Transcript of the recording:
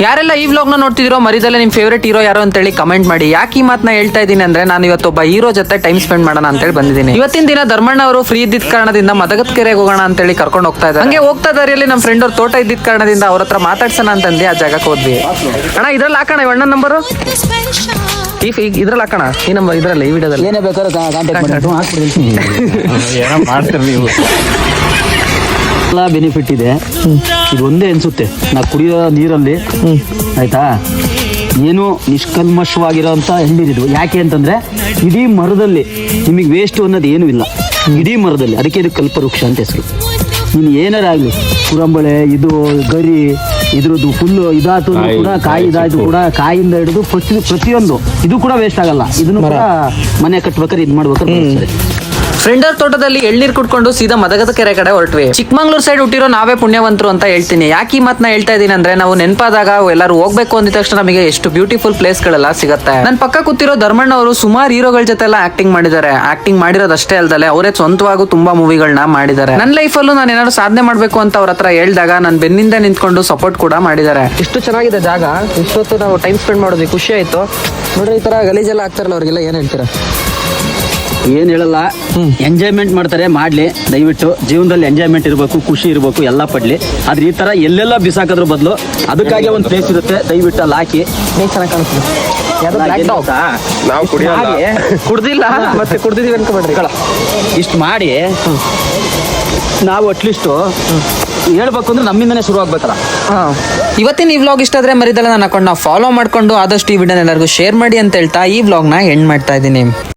ಯಾರೆಲ್ಲ ಈ ವ್ಲಾಗ್ ನ ನೋಡ್ತಿದಿರೋ ಮರಿದಲ್ಲೇ ನಿಮ್ ಫೇವರೇಟ್ ಹೀರೋ ಯಾರು ಅಂತ ಹೇಳಿ ಕಮೆಂಟ್ ಮಾಡಿ. ಯಾಕೆ ಈ ಮಾತನ್ನ ಹೇಳ್ತಾ ಇದ್ದೀನಿ ಅಂದ್ರೆ ನಾನು ಇವತ್ತೊಬ್ಬ ಹೀರೋ ಜೊತೆ ಟೈಮ್ ಸ್ಪೆಂಡ್ ಮಾಡೋಣ ಅಂತ ಹೇಳಿ ಬಂದಿದ್ದೀನಿ. ಇವತ್ತಿನ ದಿನ ಧರ್ಮಣ್ಣ ಅವರು ಫ್ರೀ ಇದ್ದಿದ್ದ ಕಾರಣದಿಂದ ಮದಗತ್ಕೆರೆಗೆ ಹೋಗೋಣ ಅಂತ ಹೇಳಿ ಕರ್ಕೊಂಡು ಹೋಗ್ತಾ ಇದ್ದಾರೆ. ಹಂಗೆ ಹೋಗ್ತಾ ದಾರಿಯಲ್ಲಿ ನಮ್ಮ ಫ್ರೆಂಡ್ ಅವ್ರ ತೋಟ ಇದ್ದಿದ್ದ ಕಾರಣದಿಂದ ಅವ್ರ ಹತ್ರ ಮಾತಾಡ್ಸೋಣ ಅಂತಂದು ಆ ಜಾಗಕ್ಕೆ ಹೋದ್ವಿ. ಅಣ್ಣ ಇದ್ರಲ್ಲಿ ಹಾಕೋಣ ಅಣ್ಣ ನಂಬರು ಇದ್ರಲ್ಲಿ ಹಾಕೋಣ ಈ ನಂಬರ್ ಇದ್ರಲ್ಲಿ ಈ ವಿಡಿಯೋದಲ್ಲಿ ಏನೇ ಬೇಕಾದ್ರೆ ಕಾಂಟ್ಯಾಕ್ಟ್ ಮಾಡ್ತಾರೆ ನೀವು. ಎಲ್ಲ ಬೆನಿಫಿಟ್ ಇದೆ. ಇದು ಒಂದೇ ಅನ್ಸುತ್ತೆ, ನಾ ಕುಡಿಯೋ ನೀರಲ್ಲಿ ಆಯ್ತಾ ಏನು ನಿಷ್ಕಲ್ಮಶವಾಗಿರೋಂಥ ಎಳ್ನೀರಿದು. ಯಾಕೆ ಅಂತಂದ್ರೆ ಇಡೀ ಮರದಲ್ಲಿ ನಿಮಗೆ ವೇಸ್ಟ್ ಅನ್ನೋದು ಏನೂ ಇಲ್ಲ. ಇಡೀ ಮರದಲ್ಲಿ, ಅದಕ್ಕೆ ಇದು ಕಲ್ಪವೃಕ್ಷ ಅಂತ ಹೆಸರು. ನೀನು ಏನಾರ ಆಗಲಿ ಕುರಂಬಳೆ ಇದು ಗರಿ ಇದ್ರದ್ದು ಫುಲ್ಲು ಇದಾತು ಕೂಡ ಕಾಯಿ ಇದಾಯ್ತು ಕೂಡ ಕಾಯಿಂದ ಹಿಡಿದು ಪ್ರತಿಯೊಂದು ಇದು ಕೂಡ ವೇಸ್ಟ್ ಆಗಲ್ಲ. ಇದನ್ನು ಕೂಡ ಮನೆ ಕಟ್ಬೇಕಾದ್ರೆ ಇದು ಮಾಡ್ಬೇಕಾದ್ರೆ ಫ್ರೆಂಡ್ ಅವ್ರ ತೋಟದಲ್ಲಿ ಎಳ್ನೀರ್ ಕುಟ್ಕೊಂಡು ಸೀದಾ ಮದಗದಕೆರೆ ಕಡೆ ಹೊರಟ್ವಿ. ಚಿಕ್ಕಮಂಗ್ಳೂರ್ ಸೈಡ್ ಹುಟ್ಟಿರೋ ನಾವೇ ಪುಣ್ಯವಂತರು ಅಂತ ಹೇಳ್ತೀನಿ. ಯಾಕೆ ಈ ಮಾತನ್ನ ಹೇಳ್ತಾ ಇದೀನಿ ಅಂದ್ರೆ ನಾವು ನೆನಪಾದಾಗ ಎಲ್ಲರೂ ಹೋಗ್ಬೇಕು ಅಂದ ತಕ್ಷಣ ನಮಗೆ ಎಷ್ಟು ಬ್ಯೂಟಿಫುಲ್ ಪ್ಲೇಸ್ ಗಳೆಲ್ಲ ಸಿಗುತ್ತೆ. ನನ್ನ ಪಕ್ಕ ಕೂತಿರೋ ಧರ್ಮಣ್ಣ ಅವರು ಸುಮಾರು ಹೀರೋಗಳ ಜೊತೆ ಎಲ್ಲ ಆಕ್ಟಿಂಗ್ ಮಾಡಿದ್ದಾರೆ. ಆಕ್ಟಿಂಗ್ ಮಾಡಿರೋದಷ್ಟೇ ಅಲ್ದಲೆ ಅವರೇ ಸ್ವಂತವಾಗೂ ತುಂಬಾ ಮೂವಿಗಳನ್ನ ಮಾಡಿದ್ದಾರೆ. ನನ್ನ ಲೈಫಲ್ಲೂ ನಾನು ಏನಾದ್ರು ಸಾಧನೆ ಮಾಡ್ಬೇಕು ಅಂತ ಅವ್ರ ಹತ್ರ ಹೇಳ್ದಾಗ ನನ್ನ ಬೆನ್ನಿಂದ ನಿಂತ್ಕೊಂಡು ಸಪೋರ್ಟ್ ಕೂಡ ಮಾಡಿದ್ದಾರೆ. ಇಷ್ಟು ಚೆನ್ನಾಗಿದೆ ಜಾಗ, ಇಷ್ಟೊತ್ತು ನಾವು ಟೈಮ್ ಸ್ಪೆಂಡ್ ಮಾಡೋದು ಖುಷಿ ಆಯ್ತು. ನೋಡ್ರಿ ಈ ತರ ಗಲೀಜೆಲ್ಲ ಆಗ್ತಾರಲ್ಲ ಅವ್ರಿಗೆಲ್ಲ ಏನ್ ಹೇಳ್ತೀರಾ? ಏನು ಹೇಳಲ್ಲ, ಎಂಜಾಯ್ಮೆಂಟ್ ಮಾಡ್ತಾರೆ, ಮಾಡಲಿ. ದಯವಿಟ್ಟು ಜೀವನದಲ್ಲಿ ಎಂಜಾಯ್ಮೆಂಟ್ ಇರಬೇಕು, ಖುಷಿ ಇರಬೇಕು, ಎಲ್ಲ ಪಡ್ಲಿ. ಆದ್ರೆ ಈ ತರ ಎಲ್ಲೆಲ್ಲ ಬಿಸಾಕೋದ್ರ ಬದಲು ಅದಕ್ಕಾಗಿ ಒಂದು ಪ್ಲೇಸ್ ಇರುತ್ತೆ, ದಯವಿಟ್ಟು ಅಲ್ಲಿ ಹಾಕಿ. ಚೆನ್ನಾಗಿ ಕಾಣಿಸ್ತದೆ. ನಾವು ಕುಡ್ದಿಲ್ಲ ಮತ್ತೆ ಕುಡ್ದಿದೀವಿ ಅನ್ಕೊಬೇಡ್ರಿ. ಇಷ್ಟು ಮಾಡಿ ನಾವು ಅಟ್ಲೀಸ್ಟ್ ಹೇಳ್ಬೇಕು ಅಂದ್ರೆ ನಮ್ಮಿಂದನೇ ಶುರು ಆಗ್ಬೇಕಲ್ಲ. ಇವತ್ತಿನ ಈ ವ್ಲಾಗ್ ಇಷ್ಟ ಆದ್ರೆ ಮರಿದಲ್ಲ ನನ್ನ ಅಕೌಂಟ್ ಫಾಲೋ ಮಾಡ್ಕೊಂಡು ಆದಷ್ಟು ಈ ವಿಡಿಯೋನ ಎಲ್ಲರಿಗೂ ಶೇರ್ ಮಾಡಿ ಅಂತ ಹೇಳ್ತಾ ಈ ವ್ಲಾಗ್ನ ಎಂಡ್ ಮಾಡ್ತಾ ಇದ್ದೀನಿ.